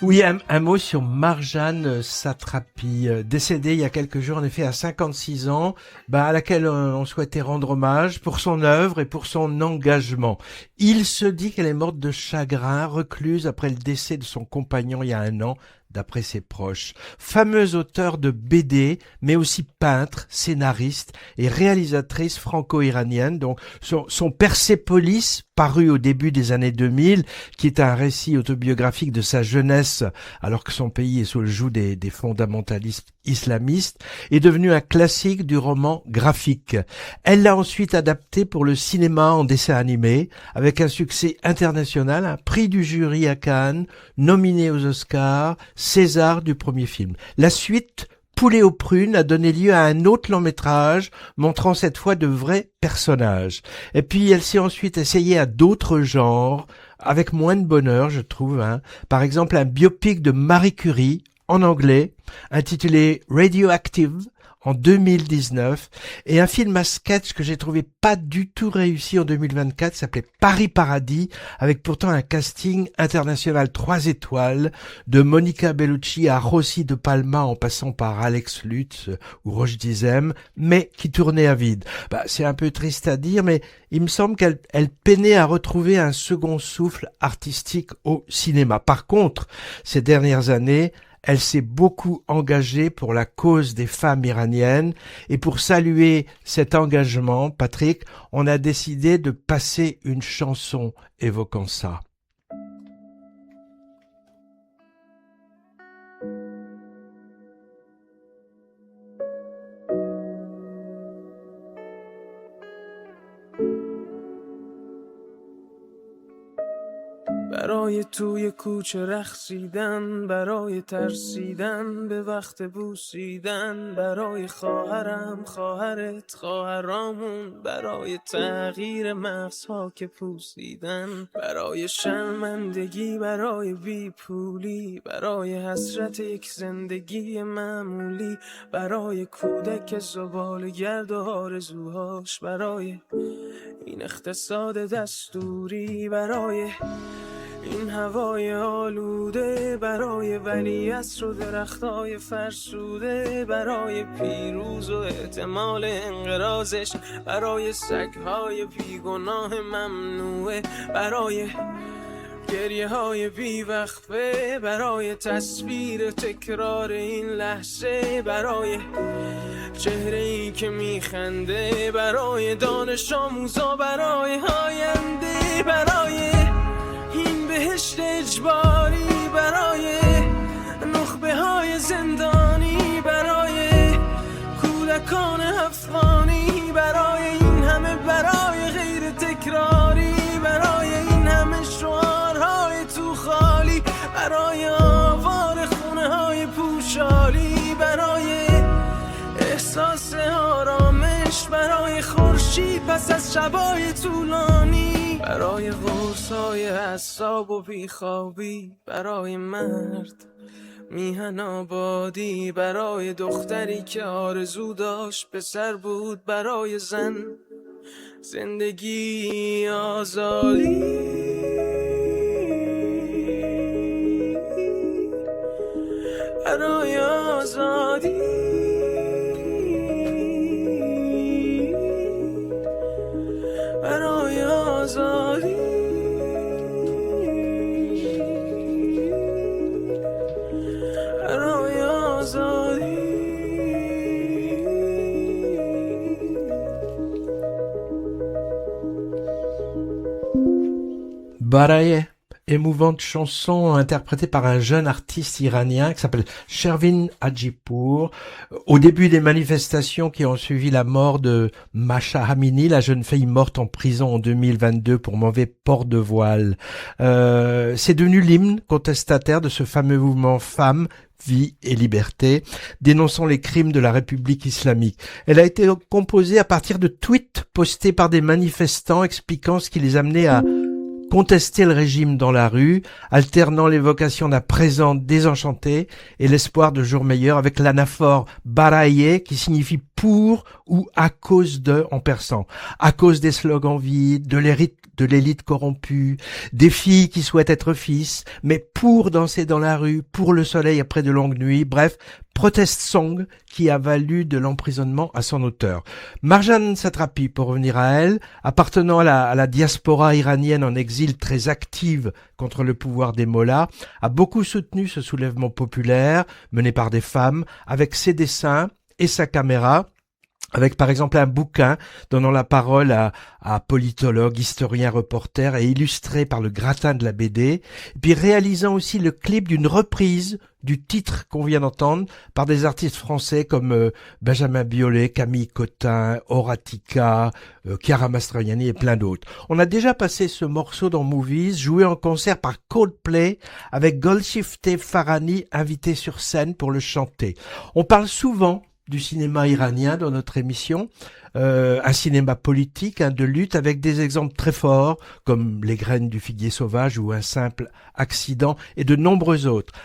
Oui, un mot sur Marjane Satrapi, décédée il y a quelques jours, en effet, à 56 ans, à laquelle on souhaitait rendre hommage pour son œuvre et pour son engagement. Il se dit qu'elle est morte de chagrin, recluse après le décès de son compagnon il y a 1 an, d'après ses proches. Fameuse auteure de BD, mais aussi peintre, scénariste et réalisatrice franco-iranienne, donc son Persépolis, paru au début des années 2000, qui est un récit autobiographique de sa jeunesse, alors que son pays est sous le joug des fondamentalistes islamistes, est devenu un classique du roman graphique. Elle l'a ensuite adapté pour le cinéma en dessin animé, avec un succès international, un prix du jury à Cannes, nominé aux Oscars, César du premier film. La suite, Poulet aux prunes, a donné lieu à un autre long métrage, montrant cette fois de vrais personnages. Et puis elle s'est ensuite essayée à d'autres genres, avec moins de bonheur, je trouve. Par exemple, un biopic de Marie Curie, en anglais, intitulé Radioactive, en 2019, et un film à sketch que j'ai trouvé pas du tout réussi en 2024, s'appelait Paris Paradis, avec pourtant un casting international 3 étoiles, de Monica Bellucci à Rossi de Palma en passant par Alex Lutz ou Roche Dizem, mais qui tournait à vide. C'est un peu triste à dire, mais il me semble qu'elle peinait à retrouver un second souffle artistique au cinéma. Par contre, ces dernières années, elle s'est beaucoup engagée pour la cause des femmes iraniennes, et pour saluer cet engagement, Patrick, on a décidé de passer une chanson évoquant ça. برای توی کوچه رقصیدن، برای ترسیدن به وقت بوسیدن، برای خواهرم، خواهرت، خواهرامون، برای تغییر مغزها که پوسیدن، برای شرمندگی، برای بیپولی، برای حسرت یک زندگی معمولی، برای کودک زباله‌گرد و آرزوهاش، برای این اقتصاد دستوری، برای این هوای آلوده، برای ولیعصر و درختای فرسوده، برای پیروز و احتمال انقراضش، برای سگهای بیگناه ممنوعه، برای گریه های بیوقفه، برای تصویر تکرار این لحظه، برای چهره ای که میخنده، برای دانش آموزا، برای آینده، برای این بهشت اجباری، برای نخبه های زندانی، برای کودکان افغانی، برای این همه برای غیر تکراری، برای این همه شعارهای تو خالی، برای آوار خونه های پوشالی، برای احساس آرامش، برای خورشید پس از شبای طولانی، برای قرصای اعصاب و بیخوابی، برای مرد میهن آبادی، برای دختری که آرزو داشت پسر بود، برای زن زندگی آزادی، برای آزادی، برای آزادی، برای آزادی. Baraye, émouvante chanson interprétée par un jeune artiste iranien qui s'appelle Shervin Hajipour. Au début des manifestations qui ont suivi la mort de Masha Amini, la jeune fille morte en prison en 2022 pour mauvais port de voile. C'est devenu l'hymne contestataire de ce fameux mouvement Femmes, Vie et Liberté, dénonçant les crimes de la République islamique. Elle a été composée à partir de tweets postés par des manifestants expliquant ce qui les amenait à contester le régime dans la rue, alternant l'évocation d'un présent désenchanté et l'espoir de jours meilleurs avec l'anaphore baraye qui signifie pour ou à cause de en persan, à cause des slogans vides, de l'élite corrompue, des filles qui souhaitent être fils, mais pour danser dans la rue, pour le soleil après de longues nuits, bref, protest song qui a valu de l'emprisonnement à son auteur. Marjane Satrapi, pour revenir à elle, appartenant à la diaspora iranienne en exil très active contre le pouvoir des mollahs, a beaucoup soutenu ce soulèvement populaire mené par des femmes avec ses dessins et sa caméra, avec par exemple un bouquin donnant la parole à politologues, historiens, reporters et illustré par le gratin de la BD, et puis réalisant aussi le clip d'une reprise du titre qu'on vient d'entendre par des artistes français comme Benjamin Biolay, Camille Cotin, Horatica, Chiara Mastroianni et plein d'autres. On a déjà passé ce morceau dans Movies, joué en concert par Coldplay avec Golshifteh Farahani invité sur scène pour le chanter. On parle souvent du cinéma iranien dans notre émission, un cinéma politique, de lutte, avec des exemples très forts comme Les graines du figuier sauvage ou Un simple accident et de nombreux autres.